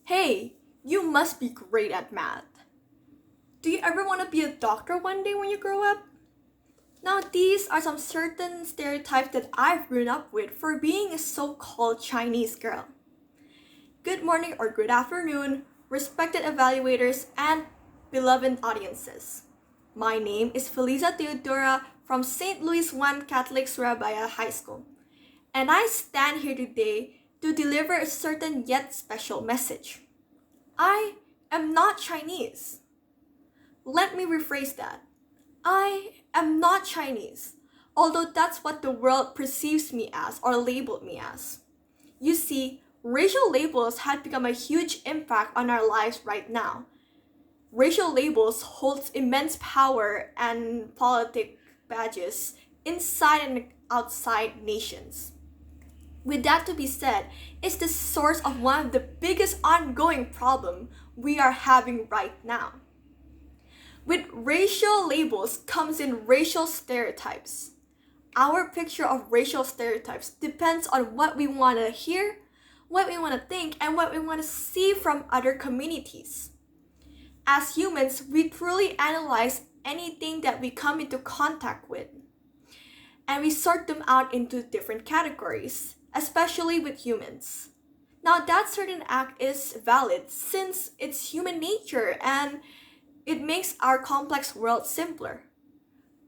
Hey, you must be great at math. Do you ever want to be a doctor one day when you grow up? Now, these are some certain stereotypes that I've grown up with for being a so called Chinese girl. Good morning or good afternoon, respected evaluators and beloved audiences. My name is Feliza Theodora from St. Louis 1 Catholic Surabaya High School, and I stand here today to deliver a certain yet special message. I am not Chinese. Let me rephrase that. I am not Chinese, although that's what the world perceives me as or labeled me as. You see, racial labels have become a huge impact on our lives right now. Racial labels hold immense power and politic badges inside and outside nations. With that to be said, it's the source of one of the biggest ongoing problem we are having right now. With racial labels comes in racial stereotypes. Our picture of racial stereotypes depends on what we want to hear, what we want to think, and what we want to see from other communities. As humans, we truly analyze anything that we come into contact with, and we sort them out into different categories, especially with humans. Now, that certain act is valid since it's human nature and it makes our complex world simpler.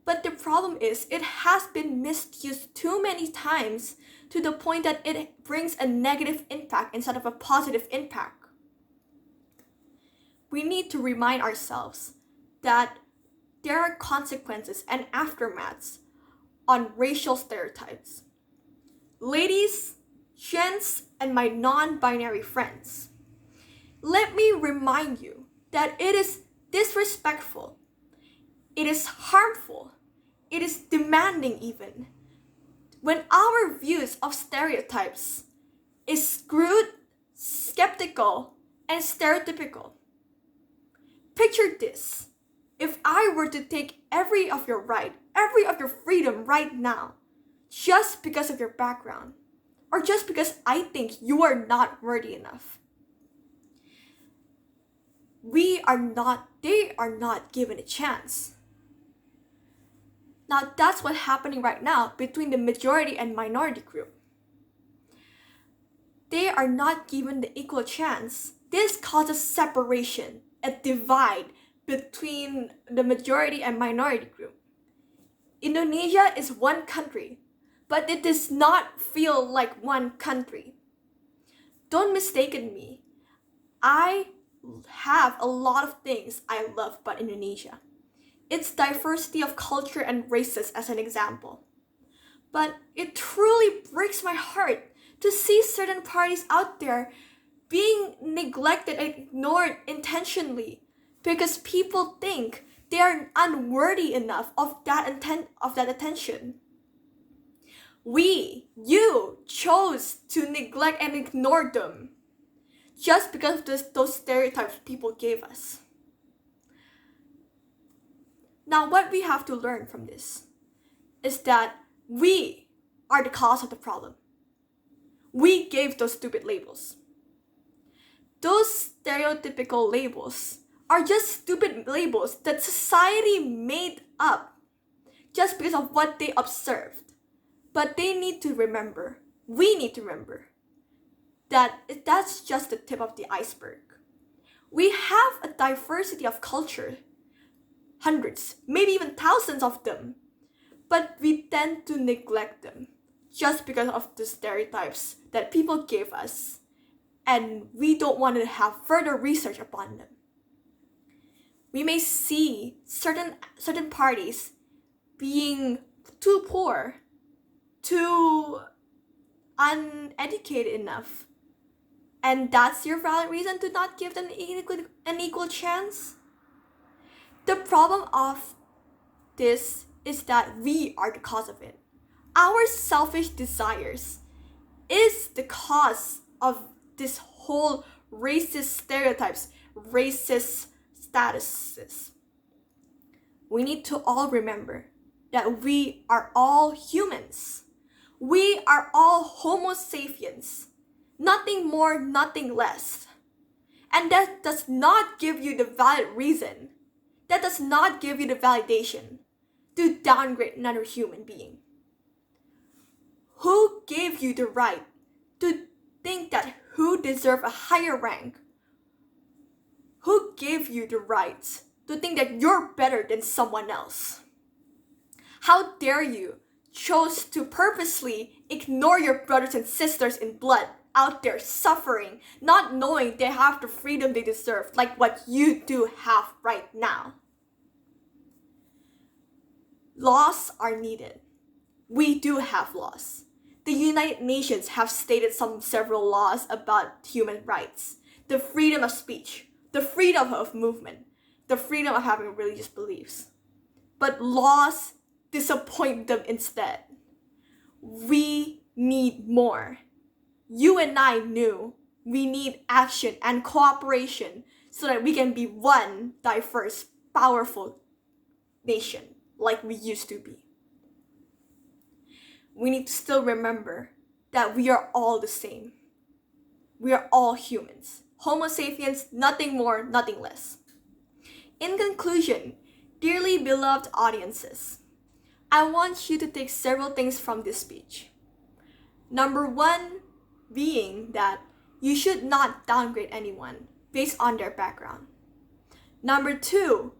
But the problem is, it has been misused too many times to the point that it brings a negative impact instead of a positive impact. We need to remind ourselves that there are consequences and aftermaths on racial stereotypes. Ladies, gents, and my non binary friends, let me remind you that it is disrespectful, it is harmful, it is demanding even when our views of stereotypes is screwed, skeptical, and stereotypical. Picture this. If I were to take every of your right, every of your freedom right now, just because of your background, or just because I think you are not worthy enough, they are not given a chance. Now that's what's happening right now between the majority and minority group. They are not given the equal chance. This causes separation, a divide between the majority and minority group. Indonesia is one country, but it does not feel like one country. Don't mistaken me. I have a lot of things I love about Indonesia. Its diversity of culture and races as an example. But it truly breaks my heart to see certain parties out there being neglected and ignored intentionally because people think they are unworthy enough of that attention. You chose to neglect and ignore them just because of those stereotypes people gave us. Now, what we have to learn from this is that we are the cause of the problem. We gave those stupid labels. Those stereotypical labels are just stupid labels that society made up just because of what they observed. But we need to remember, that that's just the tip of the iceberg. We have a diversity of culture, hundreds, maybe even thousands of them, but we tend to neglect them just because of the stereotypes that people gave us, and we don't want to have further research upon them. We may see certain parties being too poor, too uneducated enough, and that's your valid reason to not give them an equal chance? The problem of this is that we are the cause of it. Our selfish desires is the cause of this whole racist stereotypes, racist statuses. We need to all remember that we are all humans. We are all Homo sapiens. Nothing more, nothing less. And that does not give you the valid reason, that does not give you the validation to downgrade another human being. Who gave you the right to think that who deserve a higher rank? Who gave you the right to think that you're better than someone else? How dare you chose to purposely ignore your brothers and sisters in blood out there suffering, not knowing they have the freedom they deserve, like what you do have right now. Laws are needed. We do have laws. The United Nations have stated several laws about human rights, the freedom of speech, the freedom of movement, the freedom of having religious beliefs. But laws disappoint them instead. We need more. You and I knew we need action and cooperation so that we can be one diverse, powerful nation like we used to be. We need to still remember that we are all the same. We are all humans. Homo sapiens, nothing more, nothing less. In conclusion, dearly beloved audiences, I want you to take several things from this speech. Number one being that you should not downgrade anyone based on their background. Number two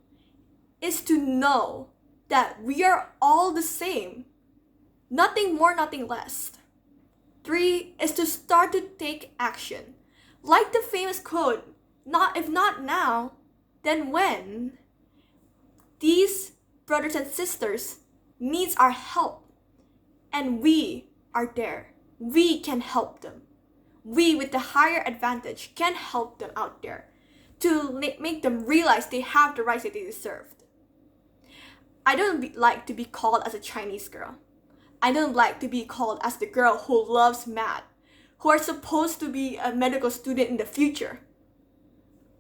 is to know that we are all the same. Nothing more, nothing less. Three is to start to take action. Like the famous quote, if not now, then when? These brothers and sisters needs our help. And we are there. We can help them. We with the higher advantage can help them out there to make them realize they have the rights that they deserved. I don't like to be called as a Chinese girl. I don't like to be called as the girl who loves math, who are supposed to be a medical student in the future.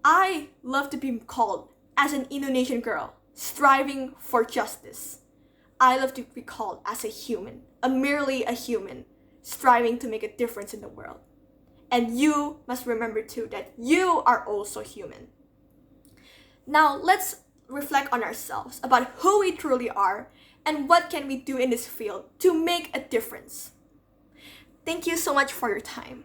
I love to be called as an Indonesian girl, striving for justice. I love to be called as a human, merely a human, striving to make a difference in the world. And you must remember too that you are also human. Now let's reflect on ourselves about who we truly are and what can we do in this field to make a difference. Thank you so much for your time.